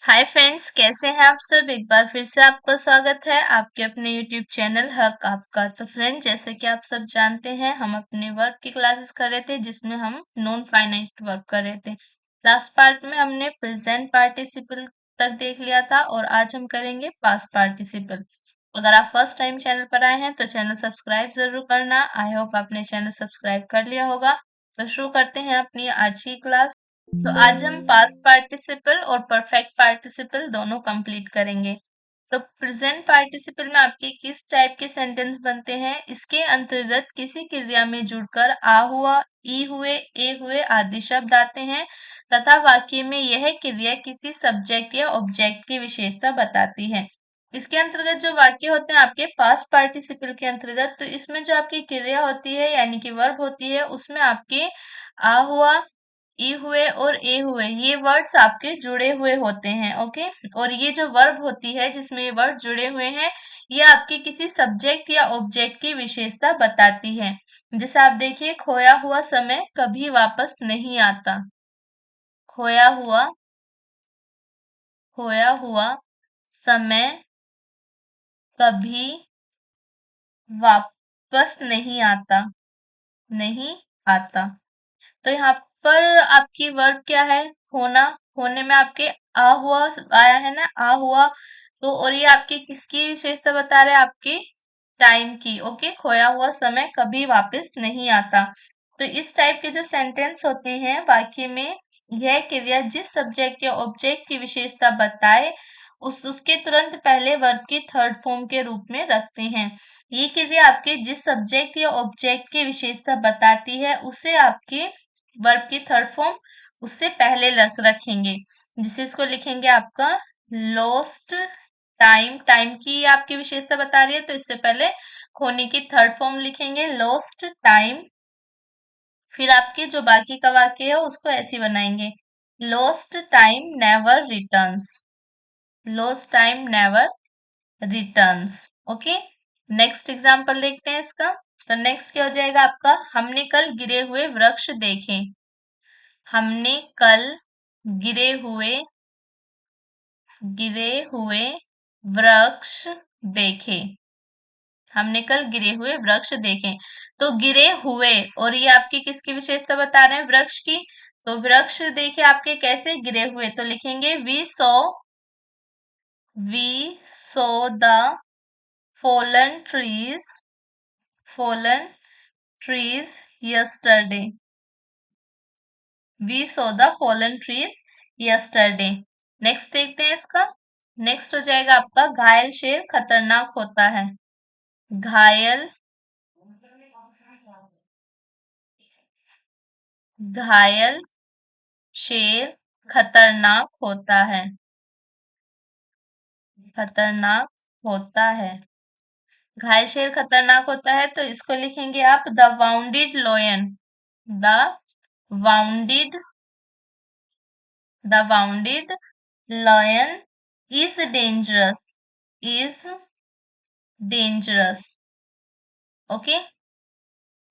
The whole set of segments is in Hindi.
हाय फ्रेंड्स, कैसे हैं आप सब। एक बार फिर से आपका स्वागत है आपके अपने यूट्यूब चैनल हक आपका। तो फ्रेंड, जैसे कि आप सब जानते हैं, हम अपने वर्क की क्लासेस कर रहे थे जिसमें हम नॉन फाइनाइट वर्क कर रहे थे। लास्ट पार्ट में हमने प्रेजेंट पार्टिसिपल तक देख लिया था और आज हम करेंगे पास्ट पार्टिसिपल। अगर आप फर्स्ट टाइम चैनल पर आए हैं तो चैनल सब्सक्राइब जरूर करना। आई होप आपने चैनल सब्सक्राइब कर लिया होगा। तो शुरू करते हैं अपनी आज की क्लास। तो आज हम पास्ट पार्टिसिपल और परफेक्ट पार्टिसिपल दोनों कंप्लीट करेंगे। तो प्रेजेंट पार्टिसिपल में आपके किस टाइप के सेंटेंस बनते हैं, इसके अंतर्गत किसी क्रिया में जुड़कर आ हुआ, ई हुए, ए हुए आदि शब्द आते हैं तथा वाक्य में यह क्रिया किसी सब्जेक्ट या ऑब्जेक्ट की विशेषता बताती है। इसके अंतर्गत जो वाक्य होते हैं आपके पास्ट पार्टिसिपल के अंतर्गत, तो इसमें जो आपकी क्रिया होती है यानी कि वर्ब होती है, उसमें आपके आ हुआ, ई हुए और ए हुए ये वर्ड्स आपके जुड़े हुए होते हैं। ओके, और ये जो वर्ब होती है जिसमें ये वर्ड जुड़े हुए हैं, ये आपके किसी सब्जेक्ट या ऑब्जेक्ट की विशेषता बताती है। जैसे आप देखिए, खोया हुआ समय कभी वापस नहीं आता। खोया हुआ, खोया हुआ समय कभी वापस नहीं आता, नहीं आता। तो यहाँ पर आपकी वर्ब क्या है, होना। होने में आपके आ हुआ आया है ना, आ हुआ। तो और ये आपकी किसकी विशेषता बता रहे हैं, आपके टाइम की। ओके, खोया हुआ समय कभी वापस नहीं आता। तो इस टाइप के जो सेंटेंस होते हैं वाक्य में, यह क्रिया जिस सब्जेक्ट या ऑब्जेक्ट की विशेषता बताए उसके तुरंत पहले वर्ब की थर्ड फॉर्म के रूप में रखते हैं। ये क्रिया आपके जिस सब्जेक्ट या ऑब्जेक्ट की विशेषता बताती है उसे आपके वर्ब की थर्ड फॉर्म उससे पहले रखेंगे। जिसे इसको लिखेंगे आपका लॉस्ट टाइम। टाइम की आपकी विशेषता बता रही है तो इससे पहले खोने की थर्ड फॉर्म लिखेंगे लॉस्ट टाइम। फिर आपके जो बाकी का वाक्य है उसको ऐसे बनाएंगे, lost time never returns. Lost time never returns. Okay, next example देखते हैं इसका। तो नेक्स्ट क्या हो जाएगा आपका, हमने कल गिरे हुए वृक्ष देखे। हमने कल गिरे हुए गिरे हुए वृक्ष देखे। हमने कल गिरे हुए वृक्ष देखे। तो गिरे हुए, और ये आपकी किसकी विशेषता बता रहे हैं, वृक्ष की। तो वृक्ष देखे आपके कैसे गिरे हुए, तो लिखेंगे we saw the fallen trees yesterday. We saw the fallen trees yesterday. Next देखते हैं इसका। नेक्स्ट हो जाएगा आपका, घायल शेर खतरनाक होता है। घायल घायल शेर खतरनाक होता है। खतरनाक होता है। घायल शेर खतरनाक होता है तो इसको लिखेंगे आप the bounded lion. The bounded the bounded lion is is dangerous। Okay,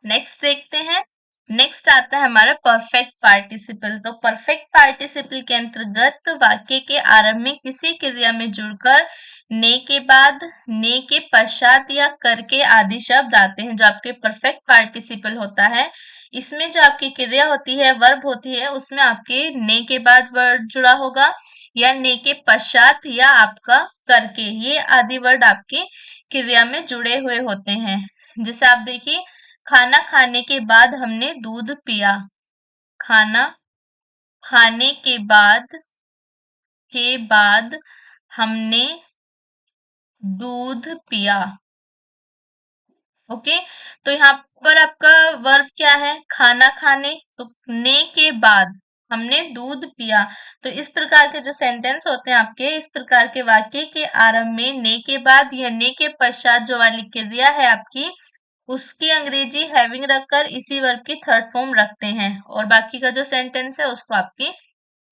next देखते हैं। नेक्स्ट आता है हमारा परफेक्ट पार्टिसिपल। तो परफेक्ट पार्टिसिपल के अंतर्गत वाक्य के आरंभ में किसी क्रिया में जुड़कर ने के बाद, ने के पश्चात या करके आदि शब्द आते हैं। जो आपके परफेक्ट पार्टिसिपल होता है, इसमें जो आपकी क्रिया होती है, वर्ब होती है, उसमें आपके ने के बाद वर्ड जुड़ा होगा या ने के पश्चात या आपका करके, ये आदि वर्ड आपके क्रिया में जुड़े हुए होते हैं। जैसे आप देखिए, खाना खाने के बाद हमने दूध पिया। खाना खाने के बाद हमने दूध पिया। ओके, तो यहाँ पर आपका वर्ब क्या है, खाना खाने। तो ने के बाद हमने दूध पिया। तो इस प्रकार के जो सेंटेंस होते हैं आपके, इस प्रकार के वाक्य के आरंभ में ने के बाद या ने के पश्चात जो वाली क्रिया है आपकी, उसकी अंग्रेजी हैविंग रखकर इसी वर्ब की थर्ड फॉर्म रखते हैं। और बाकी का जो सेंटेंस है उसको आपकी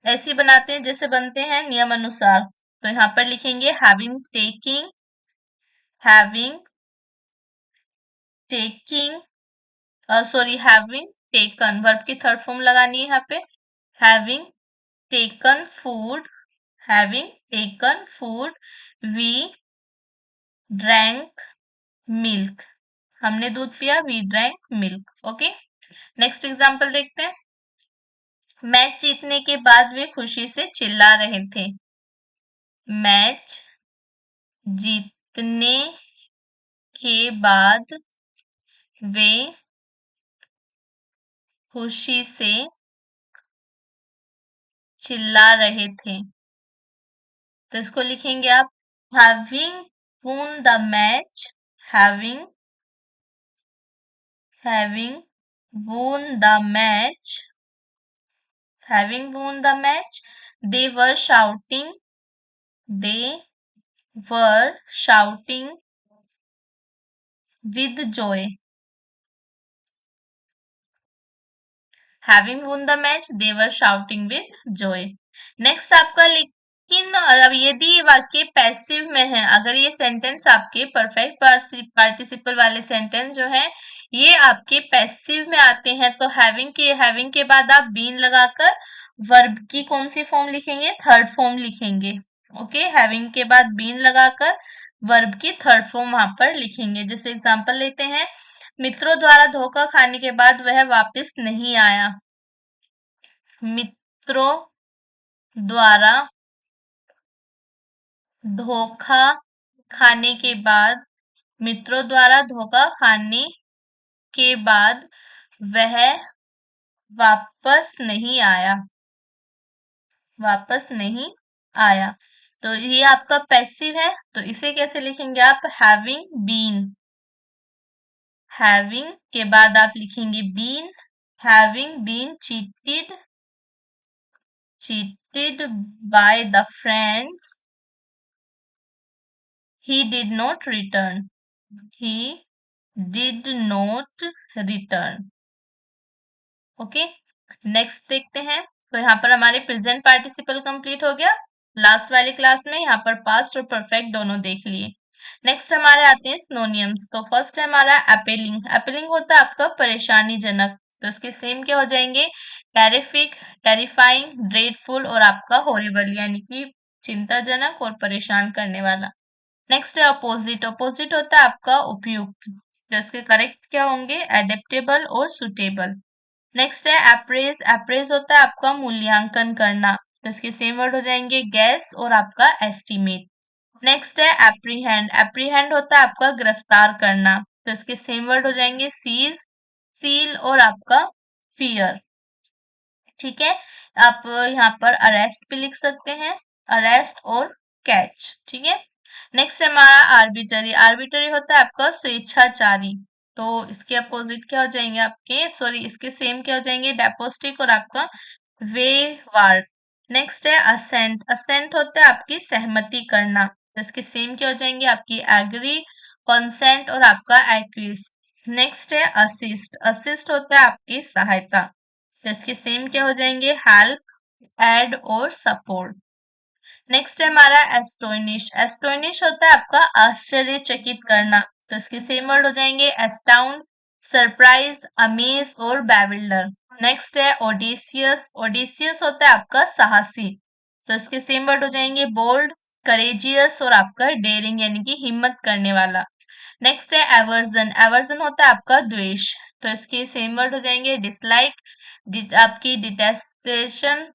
ऐसे बनाते हैं जैसे बनते हैं नियम अनुसार। तो यहाँ पर लिखेंगे having taking sorry having taken, verb की थर्ड फॉर्म लगानी है यहाँ पे। Having taken food having taken food, we drank milk, हमने दूध पिया, we drank milk. Okay, next example देखते हैं। मैच जीतने के बाद वे खुशी से चिल्ला रहे थे। मैच जीतने के बाद वे खुशी से चिल्ला रहे थे। तो इसको लिखेंगे आप having won the match, having having won the match, having won the match, they were shouting, they were shouting with joy. Having won the match, they were shouting with joy. Next आपका, लेकिन अब यदि वाक्य पैसिव में है, अगर ये सेंटेंस आपके परफेक्ट पार्टिसिपल वाले सेंटेंस जो है ये आपके पैसिव में आते हैं, तो हैविंग के बाद आप बीन लगाकर वर्ब की कौन सी फॉर्म लिखेंगे? थर्ड फॉर्म लिखेंगे। ओके, हैविंग के बाद बीन लगाकर वर्ब की थर्ड फॉर्म वहां पर लिखेंगे। जैसे एग्जांपल लेते हैं, मित्रों द्वारा धोखा खाने के बाद वह वापस नहीं आया। मित्रों द्वारा धोखा खाने के बाद, मित्रों द्वारा धोखा खाने के बाद वह वापस नहीं आया, वापस नहीं आया। तो ये आपका पैसिव है, तो इसे कैसे लिखेंगे आप? हैविंग बीन, हैविंग के बाद आप लिखेंगे been, having been cheated by the friends, he did not return, he did not return। Okay, next देखते हैं। तो यहाँ पर हमारे प्रेजेंट पार्टिसिपल कंप्लीट हो गया। लास्ट वाली क्लास में यहाँ पर पास्ट और परफेक्ट दोनों देख लिए। नेक्स्ट हमारे आते हैं सिनोनियम्स। तो फर्स्ट है हमारा एपेलिंग। एपेलिंग होता है आपका परेशानीजनक, तो इसके सेम क्या हो जाएंगे? टेरिफिक, टेरिफाइंग, ड्रेडफुल और आपका हॉरिबल, यानी कि चिंताजनक और परेशान करने वाला। नेक्स्ट है अपोजिट। अपोजिट होता है आपका उपयुक्त, तो इसके करेक्ट क्या होंगे? एडेप्टेबल और सुटेबल। नेक्स्ट है अप्रेज। अप्रेज होता है आपका मूल्यांकन करना, तो इसके सेम वर्ड हो जाएंगे गैस और आपका एस्टिमेट। नेक्स्ट है एप्रीहेंड। एप्रीहेंड होता है आपका गिरफ्तार करना, तो इसके सेम वर्ड हो जाएंगे सीज, सील और आपका फियर। ठीक है, आप यहाँ पर अरेस्ट भी लिख सकते हैं, अरेस्ट और कैच। ठीक है, नेक्स्ट हमारा आर्बिटरी। आर्बिटरी होता है आपका स्वेच्छाचारी, तो इसके अपोजिट क्या हो जाएंगे आपके, सॉरी इसके सेम क्या हो जाएंगे? डेपोस्टिक और आपका वेवार्ड। नेक्स्ट है असेंट। असेंट होता है आपकी सहमति करना, तो इसके सेम क्या हो जाएंगे? आपकी एग्री, कंसेंट और आपका एक्विस। नेक्स्ट है असिस्ट। असिस्ट होता है आपकी सहायता, तो इसके सेम क्या हो जाएंगे? हेल्प, एड और सपोर्ट। नेक्स्ट है हमारा एस्टोनिश। एस्टोनिश होता है आपका आश्चर्यचकित करना, तो इसके सेम वर्ड हो जाएंगे एस्टाउंड, सरप्राइज, अमेज और बेविल्डर। नेक्स्ट है ओडेसियस। ओडेसियस होता है आपका साहसी, तो इसके सेम वर्ड हो जाएंगे बोल्ड, करेजियस और आपका डेयरिंग, यानी कि हिम्मत करने वाला। नेक्स्ट है एवर्जन। एवर्जन होता है आपका द्वेष, तो इसके सेम वर्ड हो जाएंगे डिसलाइक, आपकी डिटेस्टेशन,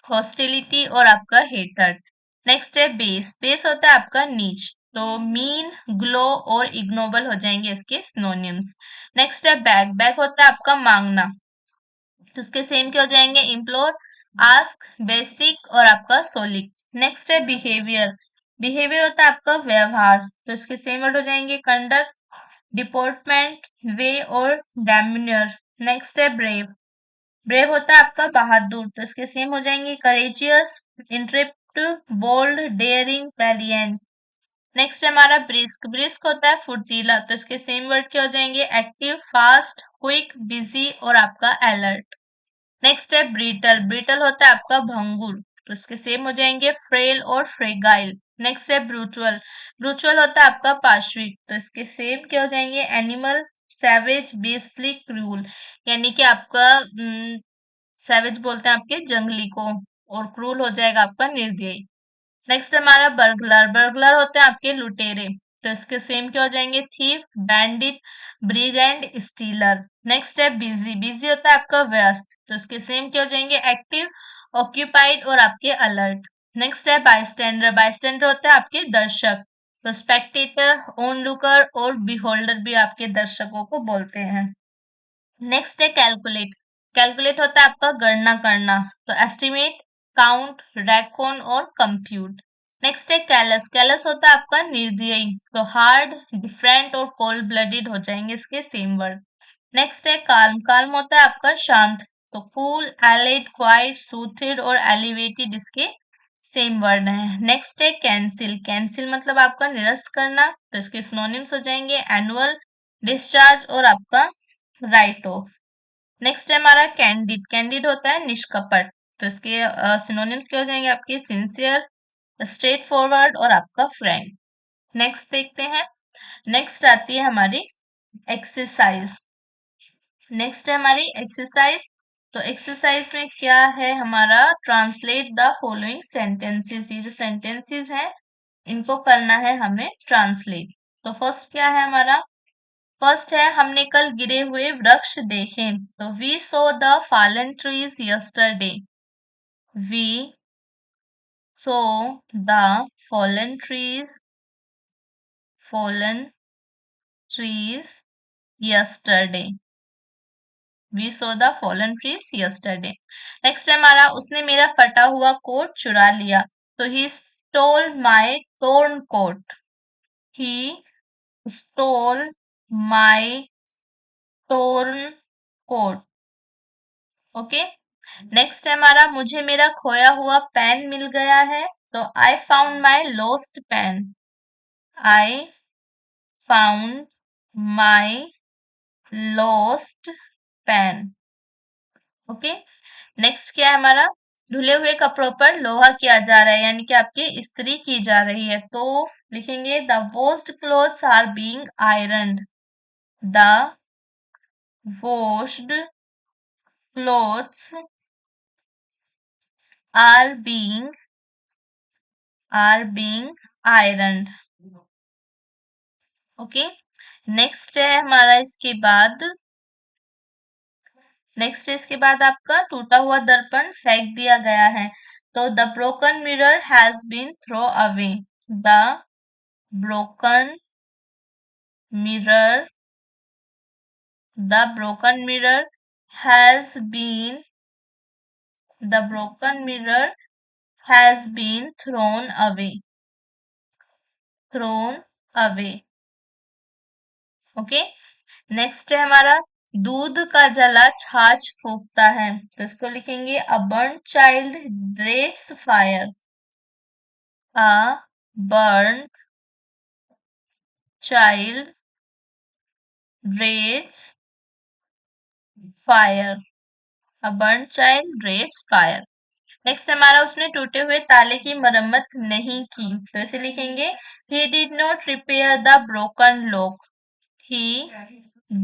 हॉस्टिलिटी और आपका हेटर्ड। नेक्स्ट है बेस। बेस होता है आपका नीच, तो मीन, ग्लो और इग्नोबल हो जाएंगे इसके सिनोनिम्स। नेक्स्ट है बैग। बैग होता है आपका मांगना, तो उसके सेम क्या हो जाएंगे? इम्प्लोर, आस्क, बेसिक और आपका सोलिक। नेक्स्ट है बिहेवियर। बिहेवियर होता है आपका व्यवहार, तो इसके सेम वर्ड हो जाएंगे कंडक्ट, डिपोर्टमेंट, वे और डेमिनियर। नेक्स्ट है ब्रेव। ब्रेव होता है आपका बहादुर, तो इसके सेम हो जाएंगे courageous, intrepid, bold, daring, valiant. Next है हमारा ब्रिस्क। ब्रिस्क होता है फुर्तीला, तो इसके सेम वर्ड क्या हो जाएंगे? एक्टिव, फास्ट, क्विक, बिजी और आपका अलर्ट। नेक्स्ट है ब्रीटल। ब्रीटल होता है आपका भंगुर, तो इसके सेम हो जाएंगे फ्रेल और फ्रेगाइल। नेक्स्ट है ब्रूचुअल। ब्रूचुअल होता है आपका पाश्विक, तो इसके सेम क्या हो जाएंगे? एनिमल, सैवेज, बीस्टली, क्रूल, यानी कि आपका सैवेज बोलते हैं आपके जंगली को, और क्रूल हो जाएगा आपका निर्दयी। नेक्स्ट हमारा बर्गलर। बर्गलर होते हैं आपके लुटेरे, तो इसके सेम क्या हो जाएंगे? Thief, bandit, brigand, stealer. Next है बिजी। बिजी होता है आपका व्यस्त, तो इसके सेम क्या हो जाएंगे? एक्टिव, ऑक्यूपाइड और आपके अलर्ट। नेक्स्ट है बाइस्टैंडर। बाइस्टैंडर होता है आपके दर्शक, तो स्पेक्टेटर, ओनलुकर और बिहोल्डर भी आपके दर्शकों को बोलते हैं। नेक्स्ट है कैलकुलेट। कैलकुलेट होता है आपका गणना करना, तो एस्टिमेट, काउंट, रेकॉन और कंप्यूट। नेक्स्ट है कैलस। कैलस होता है आपका निर्दयी, तो हार्ड, डिफरेंट और कोल्ड ब्लडेड हो जाएंगे इसके सेम वर्ड। नेक्स्ट है काल्म। काल्म होता है आपका शांत, तो कूल, एलिड, क्वाइट, सूथिड और एलिवेटेड इसके सेम वर्ड है। नेक्स्ट है कैंसिल। कैंसिल मतलब आपका निरस्त करना, तो इसके सिनोनिम्स हो जाएंगे एनुअल, डिस्चार्ज और आपका राइट ऑफ। नेक्स्ट है हमारा कैंडिड। कैंडिड होता है निष्कपट, तो इसके सिनोनिम्स क्या हो जाएंगे आपके? सिंसियर, स्ट्रेट फॉरवर्ड और आपका फ्रैंक। नेक्स्ट देखते हैं। नेक्स्ट आती है हमारी एक्सरसाइज। नेक्स्ट है हमारी एक्सरसाइज। तो एक्सरसाइज में क्या है हमारा? Translate the following sentences. ये जो सेंटेंसेस हैं इनको करना है हमें ट्रांसलेट। तो फर्स्ट क्या है हमारा? फर्स्ट है हमने कल गिरे हुए वृक्ष देखे, तो we saw the fallen trees yesterday. We saw the fallen trees yesterday. We saw the fallen trees yesterday. Next है हमारा उसने मेरा फटा हुआ कोट चुरा लिया, तो he stole my torn coat. He stole my torn coat. Okay. Next है हमारा मुझे मेरा खोया हुआ पेन मिल गया है, तो I found my lost pen. I found my lost pen. Okay. Next क्या है हमारा? धुले हुए कपड़ों पर लोहा किया जा रहा है, यानी कि आपकी इस्त्री की जा रही है, तो लिखेंगे the washed clothes are being ironed. The washed clothes are being ironed. Okay. Next है हमारा इसके बाद आपका टूटा हुआ दर्पण फेंक दिया गया है, तो the broken mirror has been throw away. The broken mirror the broken mirror has been the broken mirror has been thrown away. Okay. Next है हमारा दूध का जला छाछ फूकता है, तो इसको लिखेंगे a burnt child dreads fire. A burnt child dreads fire. A burnt child dreads fire. Next हमारा उसने टूटे हुए ताले की मरम्मत नहीं की, तो इसे लिखेंगे he did not repair the broken lock। he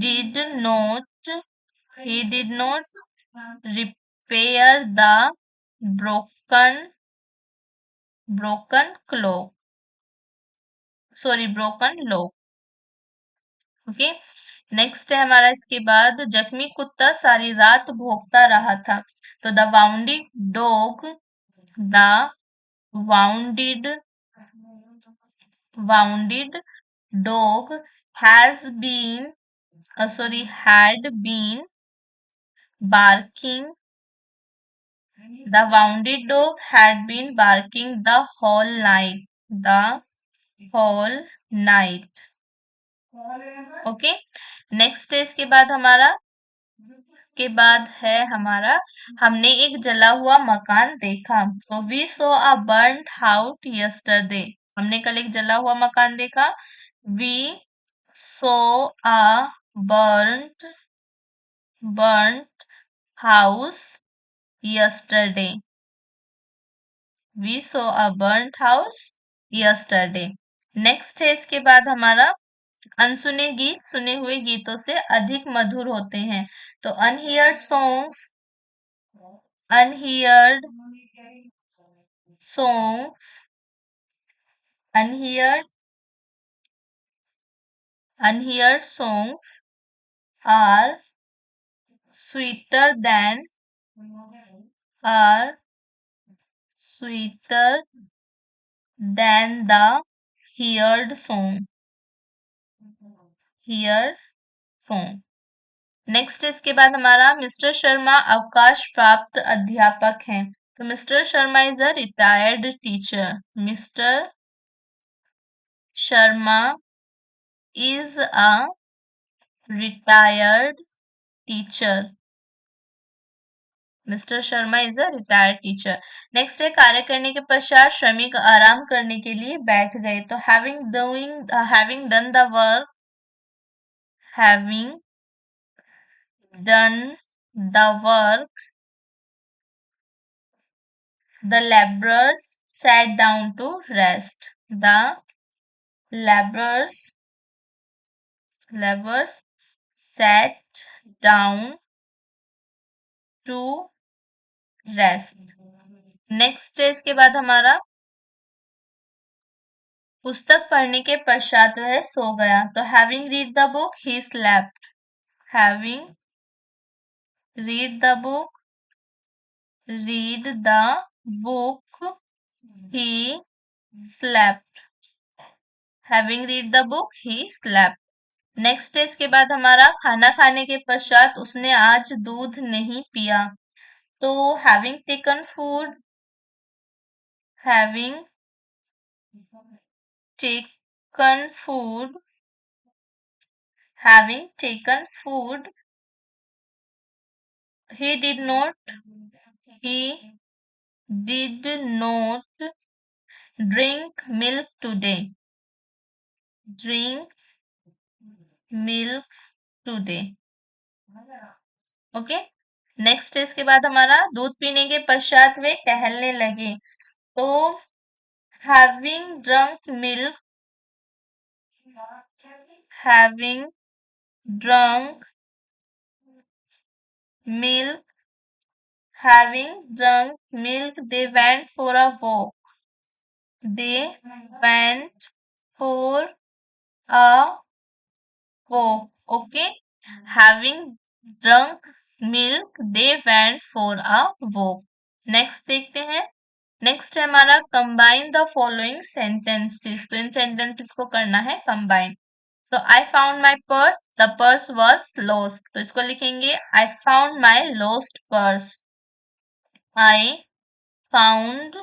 did not he did not repair the broken clock broken lock। Okay. Next है हमारा इसके बाद जख्मी कुत्ता सारी रात भौंकता रहा था, तो the wounded wounded dog has been had been barking the wounded dog had been barking the whole night। Okay. Next है इसके बाद है हमारा हमने एक जला हुआ मकान देखा, तो we saw a burned house yesterday. हमने कल एक जला हुआ मकान देखा। We saw a burned house yesterday. We saw a burned house yesterday. Next है इसके बाद हमारा अनसुने गीत सुने हुए गीतों से अधिक मधुर होते हैं, तो unheard songs unheard unheard songs are sweeter than are sweeter than the heard song heard song। Next इसके बाद हमारा मिस्टर शर्मा अवकाश प्राप्त अध्यापक हैं। तो mister Sharma is a retired teacher. Mister Sharma is a retired teacher. Mister Sharma is a retired teacher. Next है कार्य करने के पश्चात श्रमिक आराम करने के लिए बैठ गए। तो having done the work having done the work the laborers sat down to rest. The laborers sat down to rest। Next है इसके बाद हमारा पुस्तक पढ़ने के पश्चात वह सो गया। तो having read the book he slept. Having read the book he slept। Having read the book he slept. Next है इसके बाद हमारा खाना खाने के पश्चात उसने आज दूध नहीं पिया। तो having taken food having taken food having taken food he did not he did not drink milk today। drink milk today। Okay. Next इसके बाद हमारा दूध पीने के पश्चात वे टहलने लगे। तो having drunk milk having drunk milk they went for a walk। they went for a walk। okay। having drunk milk they went for a walk। Next देखते हैं। नेक्स्ट है हमारा कंबाइन द फॉलोइंग सेंटेंसेस। तो इन सेंटेंसेस को करना है कंबाइन। तो I found my purse the purse was lost. तो इसको लिखेंगे I found my lost purse. I found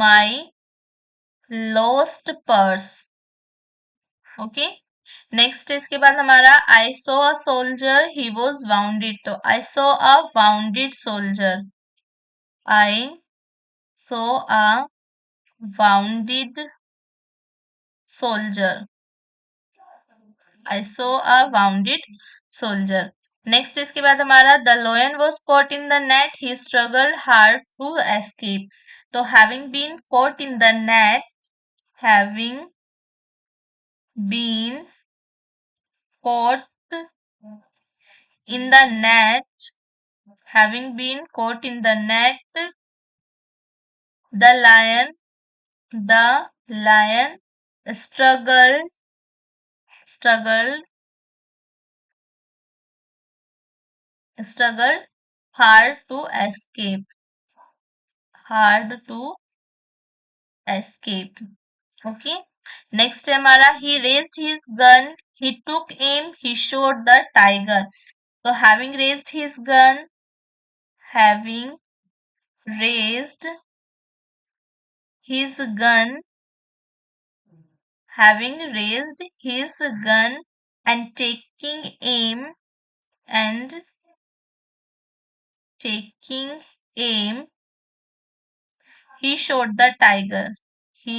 my lost purse. Okay. Next इसके बाद हमारा I saw a soldier he was wounded. तो I saw a wounded soldier. I saw a wounded soldier. I saw a wounded soldier। Next इसके बाद हमारा the lion was caught in the net he struggled hard to escape। तो having been caught in the net having been caught in the net having been caught in the net the lion struggled hard to escape hard to escape। Okay. Next है हमारा he raised his gun he took aim he showed the tiger. तो having raised his gun having raised his gun having raised his gun and and taking aim he shot the tiger। he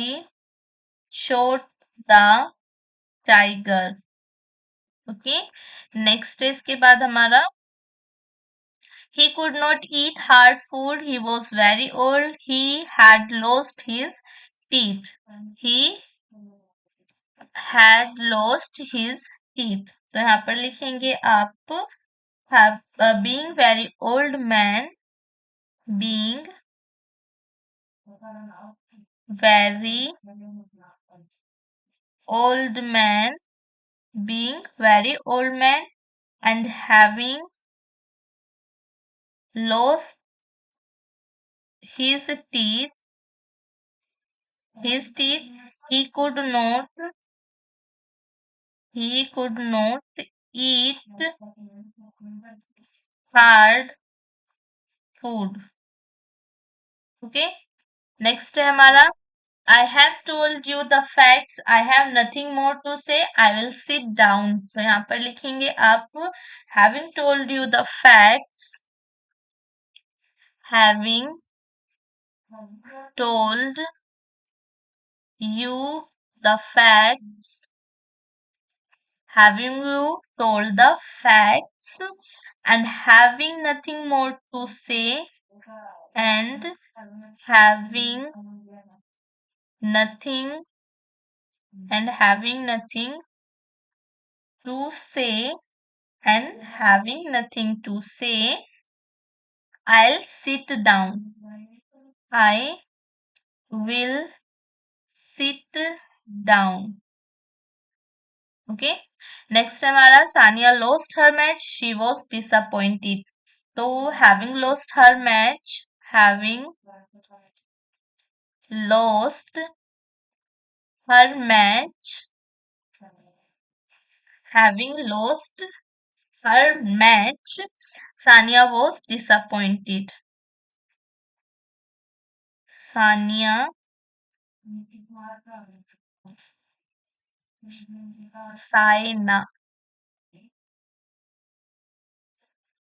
shot the tiger। Okay. Next इसके बाद हमारा he could not eat hard food he was very old he had lost his teeth। he had lost his teeth। तो यहाँ पर लिखेंगे आप have being very old man being very old man, being very old man, and having lost his teeth, his teeth, he could not, he could not eat hard food. Okay, next है हमारा I have told you the facts. I have nothing more to say. I will sit down. तो यहाँ पर लिखेंगे आप having told you the facts. Having told you the facts. Having you told the facts and having nothing more to say and having nothing having nothing to say and having nothing to say, I'll sit down. I will sit down. Okay. Next हमारा Sania lost her match. She was disappointed. तो having lost her match, having lost her match, having lost her match, Sania was disappointed. Sania Saina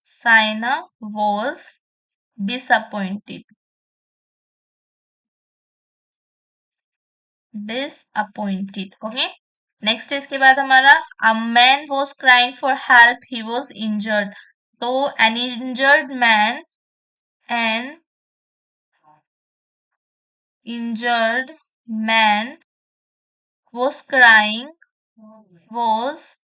Saina was disappointed. Disappointed. Okay. Next इसके बाद हमारा a man was crying for help, he was injured. तो an injured man, an injured man was crying, was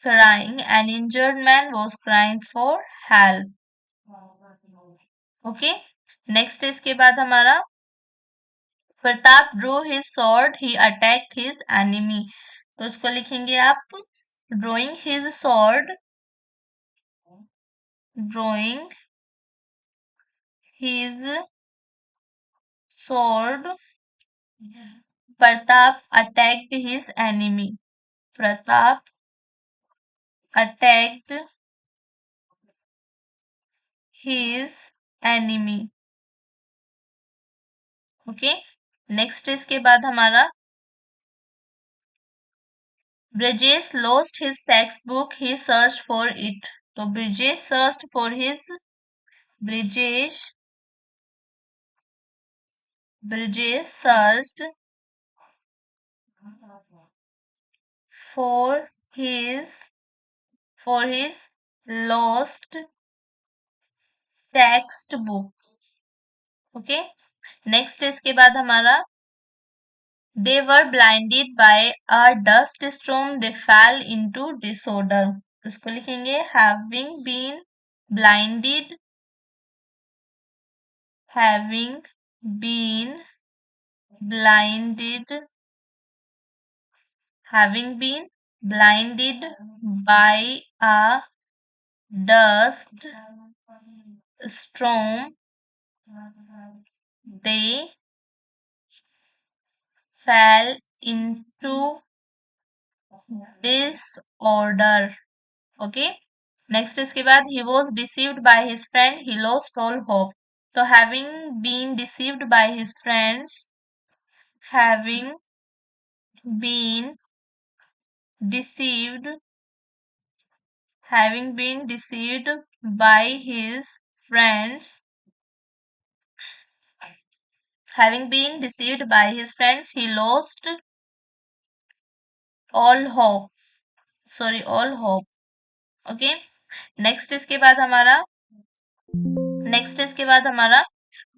crying, an injured man was crying for help. Okay next इसके बाद हमारा Pratap drew his sword, he attacked his enemy. तो उसको लिखेंगे आप drawing his sword, drawing his sword, Pratap attacked his enemy. Pratap attacked his enemy. Okay next इसके बाद हमारा Brajesh lost his textbook, he searched for it. तो Brajesh searched for his Brajesh Brajesh searched for his lost textbook. Okay next इसके बाद हमारा they were blinded by a dust storm, they fell into disorder. इसको लिखेंगे having been blinded, having been blinded, having been blinded by a dust storm, they fell into disorder. Okay. Next इसके बाद he was deceived by his friend, he lost all hope. So having been deceived by his friends, having been deceived, having been deceived by his friends, having been deceived by his friends, he lost all hopes. Sorry, all hope. Okay. Next इसके बाद हमारा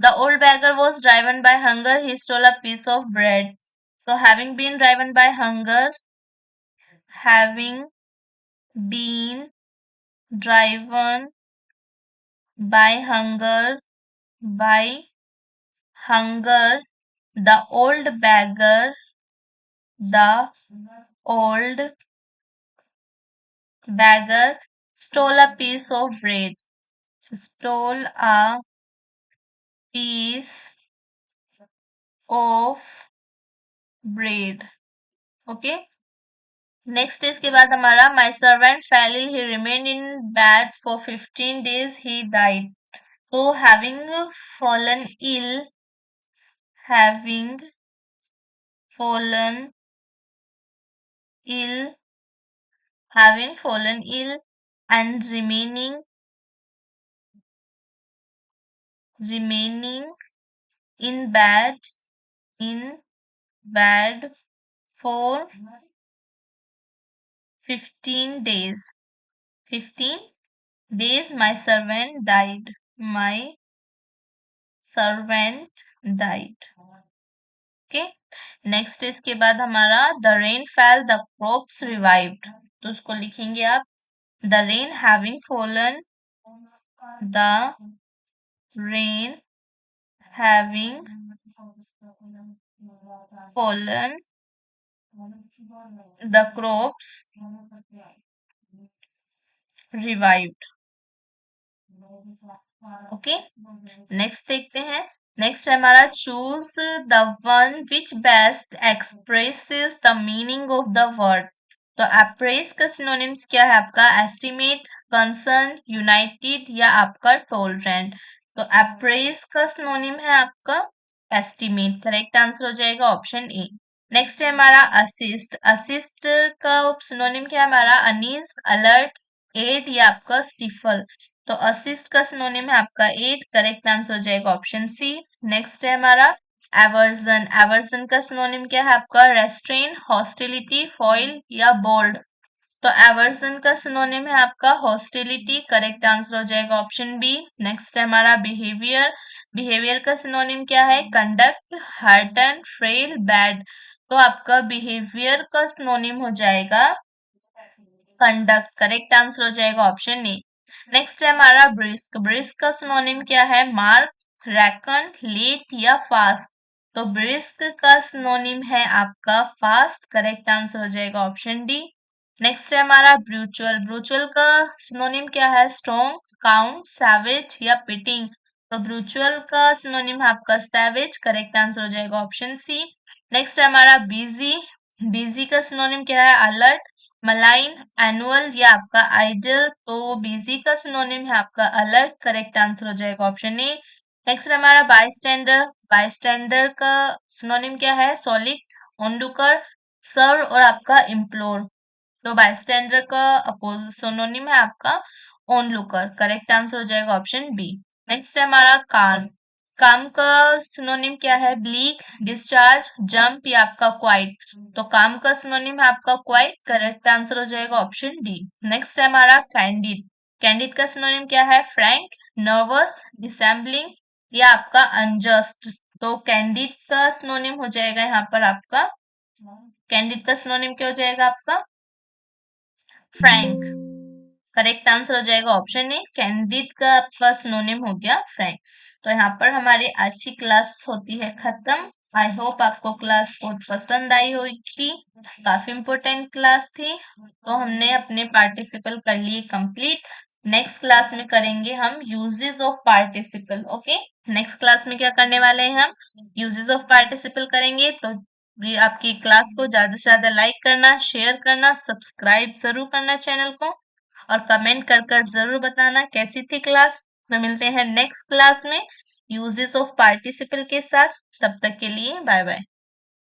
the old beggar was driven by hunger, he stole a piece of bread. So having been driven by hunger, having been driven by hunger, the old beggar The old beggar stole a piece of bread. Stole a piece of bread. Okay, next इसके बाद हमारा my servant fell ill, he remained in bed for 15 days, he died. तो having fallen ill, and remaining in bed for 15 days. 15 days my servant died. My servant died. Okay. Next इसके बाद हमारा the rain fail the crops revived. तो उसको लिखेंगे आप the rain having fallen, the rain having fallen, the crops revived. Okay, next देखते हैं. नेक्स्ट है हमारा choose the one which best expresses the meaning of the word. तो अप्रेस का सिनोनिम्स क्या है आपका? एस्टिमेट, कंसर्न, यूनाइटेड या आपका टॉलरेंट. तो अप्रेस का सिनोनिम है आपका एस्टिमेट. करेक्ट आंसर हो जाएगा ऑप्शन ए. नेक्स्ट है हमारा असिस्ट. असिस्ट का सिनोनिम क्या है हमारा? अनीज, अलर्ट, एड या आपका स्टिफल. तो असिस्ट का सिनोनिम है आपका एड. करेक्ट आंसर हो जाएगा ऑप्शन सी. नेक्स्ट है हमारा एवर्जन. एवर्जन का सिनोनिम क्या है आपका? रेस्ट्रेन, हॉस्टिलिटी, फॉइल या बोल्ड. तो एवर्जन का सिनोनिम है आपका हॉस्टिलिटी. करेक्ट आंसर हो जाएगा ऑप्शन बी. नेक्स्ट है हमारा बिहेवियर. बिहेवियर का सिनोनिम क्या है? कंडक्ट, हर्टन, फ्रेल, बैड. तो आपका बिहेवियर का सिनोनिम हो जाएगा कंडक्ट. करेक्ट आंसर हो जाएगा ऑप्शन ए. नेक्स्ट है हमारा ब्रिस्क. ब्रिस्क का सिनोनिम क्या है? मार्क, रैकन, लेट या फास्ट. तो ब्रिस्क का सिनोनिम है आपका फास्ट. करेक्ट आंसर हो जाएगा ऑप्शन डी. नेक्स्ट है हमारा ब्रूचुअल. ब्रूचुअल का सिनोनिम क्या है? स्ट्रॉन्ग, काउंट, सैवेज या पिटिंग. तो ब्रूचुअल का सिनोनिम है आपका सैवेज. करेक्ट आंसर हो जाएगा ऑप्शन सी. नेक्स्ट है हमारा बिजी. बिजी का सिनोनिम क्या है? अलर्ट, मलाइन, एनुअल या आपका आइडल. तो बिजी का सिनोनिम है आपका अलर्ट. करेक्ट आंसर हो जाएगा ऑप्शन ए. नेक्स्ट हमारा बायस्टैंडर. बायस्टैंडर का सिनोनिम क्या है? सॉलिड, ऑनलुकर, सर्व और आपका इम्प्लोर. तो बायस्टैंडर का सिनोनिम है आपका ऑनलुकर. करेक्ट आंसर हो जाएगा ऑप्शन बी. नेक्स्ट है हमारा काम. काम का सिनोनिम क्या है? ब्लीक, डिस्चार्ज, जंप या आपका क्वाइट. तो काम का सिनोनिम है आपका क्वाइट. करेक्ट आंसर हो जाएगा ऑप्शन डी. नेक्स्ट है हमारा कैंडिड. कैंडिड का सिनोनिम क्या है? फ्रैंक, नर्वस, डिसेंबलिंग या आपका अनजस्ट. तो कैंडिड का सिनोनिम हो जाएगा यहाँ पर आपका, कैंडिड का सिनोनिम क्या हो जाएगा आपका? फ्रैंक. करेक्ट आंसर हो जाएगा ऑप्शन ए. कैंडिड का आपका सिनोनिम हो गया फ्रैंक. तो यहाँ पर हमारी आज की क्लास होती है खत्म. आई होप आपको क्लास बहुत पसंद आई होगी. काफी इम्पोर्टेंट क्लास थी. तो हमने अपने पार्टिसिपल कर लिए कंप्लीट. नेक्स्ट क्लास में करेंगे हम uses of participle. Okay, next class में क्या करने वाले हैं? हम यूजेस ऑफ पार्टिसिपल करेंगे. तो ये आपकी क्लास को ज्यादा से ज्यादा लाइक करना, शेयर करना, सब्सक्राइब जरूर करना चैनल को, और कमेंट कर जरूर बताना कैसी थी क्लास. तो मिलते हैं नेक्स्ट क्लास में यूजेस ऑफ पार्टिसिपल के साथ. तब तक के लिए बाय बाय.